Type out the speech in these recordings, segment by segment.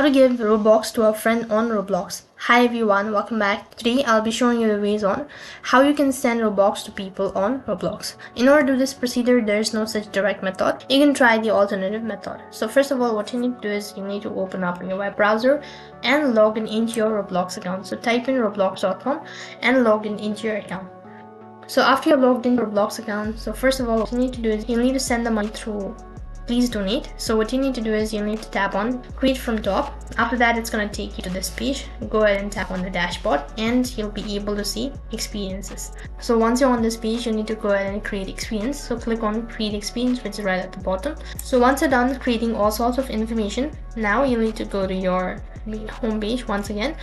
How to give Robux to a friend on Roblox. Hi everyone, welcome back. Today I'll be showing you the ways on how you can send Robux to people on Roblox. In order to do this procedure, there is no such direct method. You can try the alternative method. So first of all, what you need to do is you need to open up your web browser and log in into your Roblox account. So type in roblox.com and log in into your account. So after you're logged into your Roblox account, so first of all, what you need to do is you need to send the money through Please Donate. So what you need to do is you need to tap on Create from Top. After that, it's going to take you to this page. Go ahead and tap on the dashboard and you'll be able to see experiences. So once you're on this page, you need to go ahead and create experience. So click on Create Experience, which is right at the bottom. So once you're done creating all sorts of information, now you need to go to your home page once again,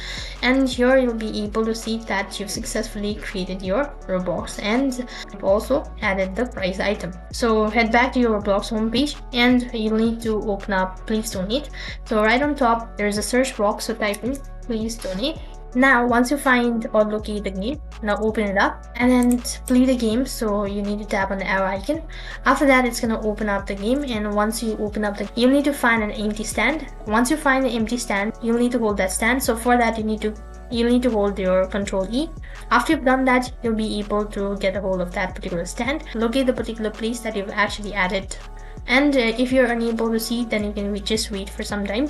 and here you'll be able to see that you've successfully created your Roblox and you've also added the prize item. So head back to your Roblox homepage and you'll need to open up Please Donate. So right on top there is a search box, so type in Please Donate. Now once you find or locate the game, now open it up and then play the game. So you need to tap on the arrow icon. After that, it's going to open up the game, and once you open up the you'll need to find an empty stand. Once you find the empty stand, you'll need to hold that stand. So for that, you need to hold your Control E. After you've done that, you'll be able to get a hold of that particular stand, locate the particular place that you've actually added. And if you're unable to see, then you can just wait for some time.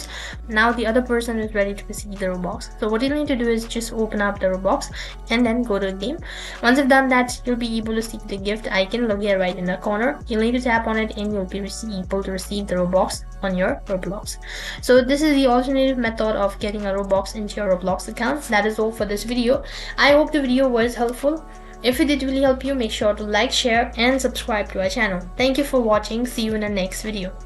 Now the other person is ready to receive the Robux. So what you need to do is just open up the Robux and then go to the game. Once you've done that, you'll be able to see the gift icon located right in the corner. You'll need to tap on it and you'll be able to receive the Robux on your Roblox. So this is the alternative method of getting a Robux into your Roblox account. That is all for this video. I hope the video was helpful. If it did really help you, make sure to like, share and subscribe to our channel. Thank you for watching. See you in the next video.